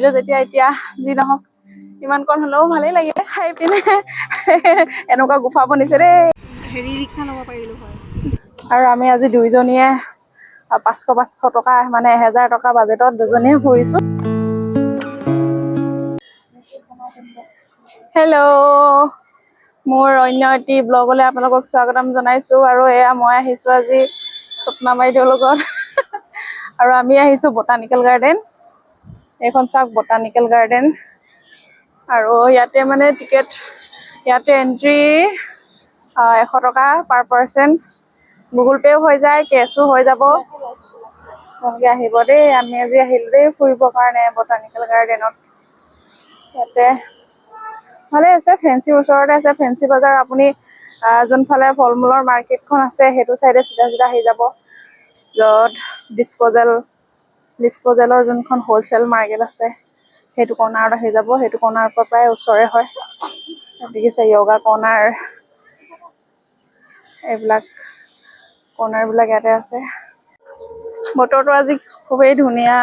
আহিলো যেতিয়া এতিয়া যি নহওক ইমান কণ হ'লেও ভালেই লাগিলে খাই পিনে এনেকুৱা গুফা বনিছে দেই হেৰি ৰিক্সা ল'ব পাৰিলো হয় আৰু আমি আজি দুইজনীয়ে 500 টকা মানে 1000 টকা বাজেটত দুজনীয়ে ফুৰিছো হেল্ল' মোৰ অন্য এটি ব্লগলৈ আপোনালোকক স্বাগতম জনাইছো আৰু এয়া মই আহিছো আজি স্বপ্না বাইদেউৰ লগত আৰু আমি আহিছো বটানিকেল গাৰ্ডেন এইখন চাওক বটানিকেল গাৰ্ডেন আৰু ইয়াতে মানে টিকেট ইয়াতে এন্ট্ৰি 100 টকা পাৰ পাৰ্চন গুগল পেও হৈ যায় কেছো হৈ যাব আপোনালোকে আহিব দেই আমি আজি আহিলো দেই ফুৰিবৰ কাৰণে বটানিকেল গাৰ্ডেনত ইয়াতে ভালে আছে ফেন্সিৰ ওচৰতে আছে ফেন্সি বজাৰ আপুনি যোনফালে ফল মূলৰ মাৰ্কেটখন আছে সেইটো চাইডে চিধা চিধা আহি যাব য'ত ডিছপ'জেলৰ যোনখন হ'লচেল মাৰ্কেট আছে সেইটো কৰ্নাৰত আহি যাব সেইটো কৰ্নাৰৰ পৰা প্ৰায় ওচৰে হয় দেখিছে য়োগা কৰ্নাৰ এইবিলাক কৰ্নাৰবিলাক ইয়াতে আছে বতৰটো আজি খুবেই ধুনীয়া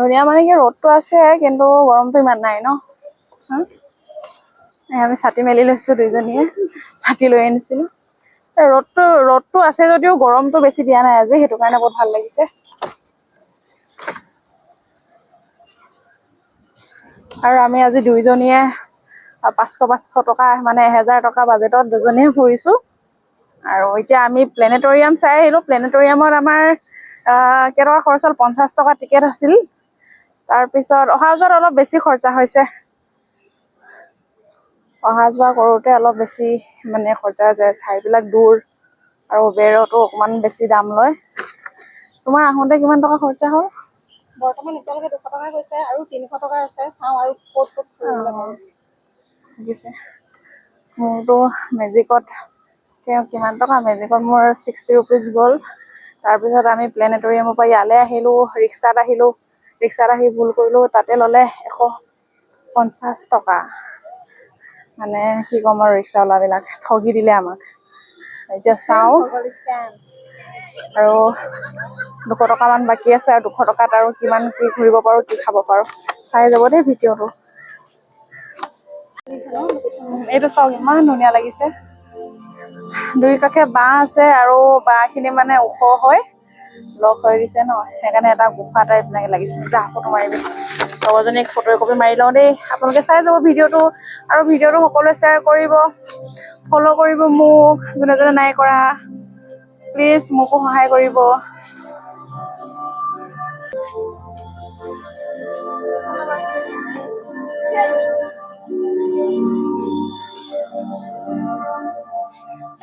ধুনীয়া মানে কি ৰ'দটো আছে কিন্তু গৰমটো ইমান নাই ন আমি ছাতি মেলি লৈছো দুইজনীয়ে ছাতি লৈ আনিছিলো ৰ'দটো আছে যদিও গৰমটো বেছি দিয়া নাই আজি সেইটো কাৰণে বহুত ভাল লাগিছে আৰু আমি আজি দুইজনীয়ে 500 টকা মানে 1000 টকা বাজেটত দুজনীয়ে ফুৰিছো আৰু এতিয়া আমি প্লেনেটৰিয়াম চাই আহিলো প্লেনেটৰিয়ামত আমাৰ কেইটকা খৰচ হ'ল 50 টকা টিকেট আছিল তাৰপিছত অহা যোৱাত অলপ বেছি খৰচা হৈছে অহা যোৱা কৰোঁতে অলপ বেছি মানে খৰচা যায় ঠাইবিলাক দূৰ আৰু উবেৰতো অকণমান বেছি দাম লয় তোমাৰ আহোঁতে কিমান টকা খৰচা হ'ল বৰ্তমান এতিয়ালৈকে 200 টকা গৈছে আৰু 300 টকা আছে চাওঁ আৰু ক'ত ফুৰিবলৈ পাৰোঁ দেখিছে মোৰতো মেজিকত কিমান টকা মেজিকত মোৰ 60 ৰুপিজ গ'ল তাৰপিছত আমি প্লেনেটৰিয়ামৰ পৰা ইয়ালৈ আহিলোঁ ৰিক্সাত আহি ভুল কৰিলোঁ তাতে ল'লে 150 টকা মানে কি ক'ম আৰু ৰিক্সাৱালাবিলাক ঠগি দিলে আমাক এতিয়া চাওঁ আৰু 200 টকামান বাকী আছে আৰু 200 টকাত আৰু কিমান কি ঘূৰিব পাৰোঁ কি খাব পাৰোঁ চাই যাব দেই ভিডিঅ'টো এইটো চাওক ইমান ধুনীয়া লাগিছে দুই কাষে বাঁহ আছে আৰু বাঁহখিনি মানে ওখ হয় লগ হৈ দিছে ন সেইকাৰণে এটা গুফা টাইপ লাগিছে যা ফটো মাৰিবি লগৰজনীক ফটো একপি মাৰি লওঁ দেই আপোনালোকে চাই যাব ভিডিঅ'টো আৰু ভিডিঅ'টো সকলোৱে শ্বেয়াৰ কৰিব ফ'ল' কৰিব মোক যোনে যোনে নাই কৰা প্লিজ মোকো সহায় কৰিব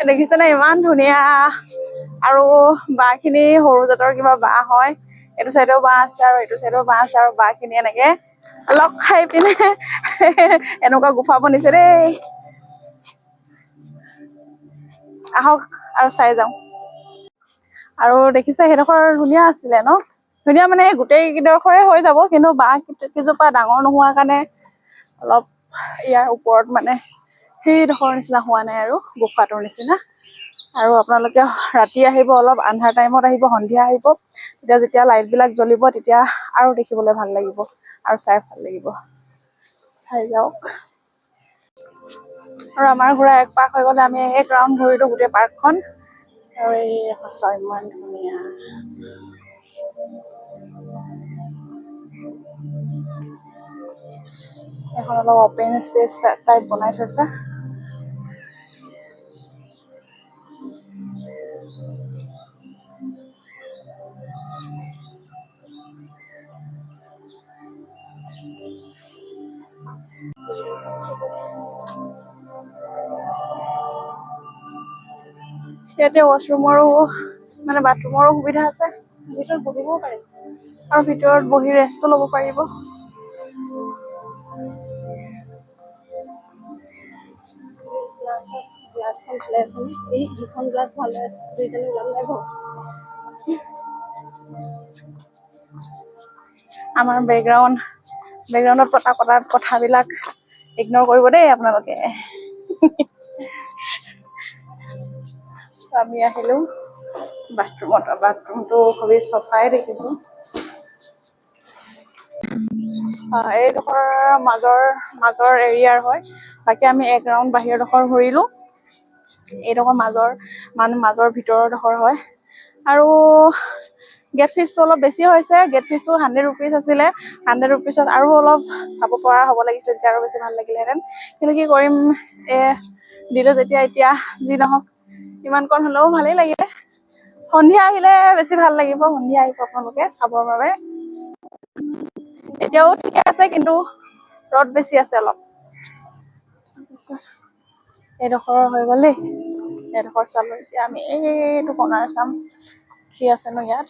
দেখিছেনে ইমান ধুনীয়া আৰু বাঁহখিনি সৰু জাতৰ কিবা বাঁহ হয় এইটো চাইডেও বাঁহ আছে আৰু এইটো চাইডেও বাঁহ আছে আৰু বাঁহখিনি এনেকে লগ খাই পিনে এনেকুৱা গুফা বনিছে দেই আহক আৰু চাই যাওঁ আৰু দেখিছে সেইডোখৰ ধুনীয়া আছিলে ন ধুনীয়া মানে গোটেই কেইডোখৰে হৈ যাব কিন্তু বাঁহ কেইজোপা ডাঙৰ নোহোৱাৰ কাৰণে অলপ ইয়াৰ ওপৰত মানে সেইডোখৰ নিচিনা হোৱা নাই আৰু গুফাটোৰ নিচিনা আৰু আপোনালোকে ৰাতি আহিব অলপ আন্ধাৰ টাইমত আহিব সন্ধিয়া আহিব তেতিয়া যেতিয়া লাইটবিলাক জ্বলিব তেতিয়া আৰু দেখিবলৈ ভাল লাগিব আৰু চাই ভাল লাগিব চাই যাওক আৰু আমাৰ ঘূৰা এক পাক হৈ গ'লে আমি এক ৰাউণ্ড ঘূৰিলো গোটেই পাৰ্কখন আৰু এই সঁচা ইমান ধুনীয়া এখন অলপ অপেন স্পেচ টাইপ বনাই থৈছে ইয়াতে ৱাশৰুমৰো মানে বাথৰুমৰো সুবিধা আছে ভিতৰত বহিবও পাৰে আৰু ভিতৰত বহি ৰেষ্টটো ল'ব পাৰিব গ্লাছখন ভালে আছে এই যিখন গ্লাছ ভালে আছে দুইজনী ওলাম নাই ঘৰ আমাৰ বেকগ্ৰাউণ্ডত পতা কথাবিলাক ইগনৰ কৰিব দেই আপোনালোকে আমি আহিলো বাথৰুমটো খুবেই চফাই দেখিছো এইডোখৰ মাজৰ এৰিয়াৰ হয়। বাকী আমি এক ৰাউণ্ড বাহিৰডোখৰ ঘূৰিলোঁ। এইডোখৰ মাজৰ ভিতৰৰ ডোখৰ হয়। আৰু গেট ফিজটো অলপ বেছি হৈছে। গেট ফিজটো 100 ৰুপিজ আছিলে। 100 ৰুপিজত আৰু অলপ চাব পৰা হ'ব লাগিছিলে, তেতিয়া আৰু বেছি ভাল লাগিলেহেঁতেন। কিন্তু কি কৰিম, দিলোঁ যেতিয়া, এতিয়া যি নহওক ইমানকণ হ'লেও ভালেই লাগিলে। সন্ধিয়া আহিলে বেছি ভাল লাগিব। সন্ধিয়া আহিব আপোনালোকে চাবৰ বাবে। এতিয়াও ঠিকে আছে, কিন্তু ৰ'দ বেছি আছে অলপ। তাৰপিছত এইডোখৰ হৈ গ'ল দেই। এইডোখৰ চালোঁ। এতিয়া আমি এইটো কৰ্ণাৰ চাম, কি আছেনো ইয়াত।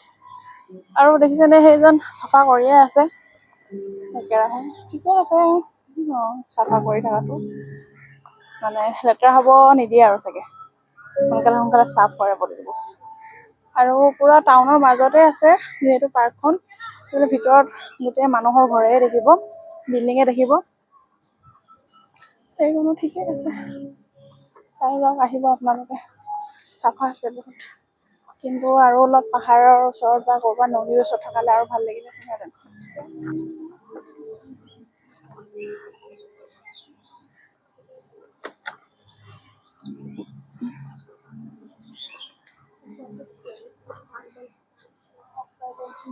আৰু দেখিছেনে, সেইজন চাফা কৰিয়ে আছে একেৰাহে। ঠিকে আছে চাফা কৰি থকাটো, মানে লেতেৰা হ'ব নিদিয়ে আৰু চাগে। সোনকালে চাফ কৰে প্ৰতিটো বস্তু। আৰু পুৰা টাউনৰ মাজতে আছে যিহেতু পাৰ্কখন। ভিতৰত গোটেই মানুহৰ ঘৰে দেখিব, বিল্ডিঙে দেখিব। এইখনো ঠিকে আছে, চাই যাওক, আহিব আপোনালোকে। চাফা আছে বহুত, কিন্তু আৰু অলপ পাহাৰৰ ওচৰত বা ক'ৰবাত নদীৰ ওচৰত থকালে আৰু ভাল লাগিলে।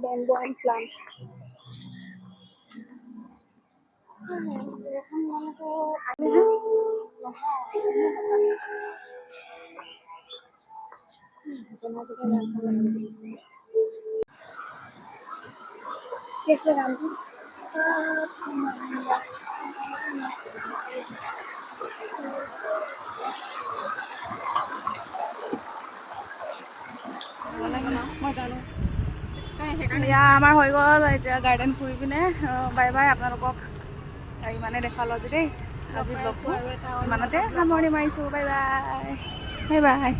Bamboo and plants. এতিয়া আমাৰ হৈ গ'ল। এতিয়া গাৰ্ডেন ফুৰি পিনে বাই বাই। আপোনালোকক ইমানে দেখালোঁ আজি দেই। আজি ব্লগটো ইমানতে সামৰণি মাৰিছোঁ। Bye bye, bye bye.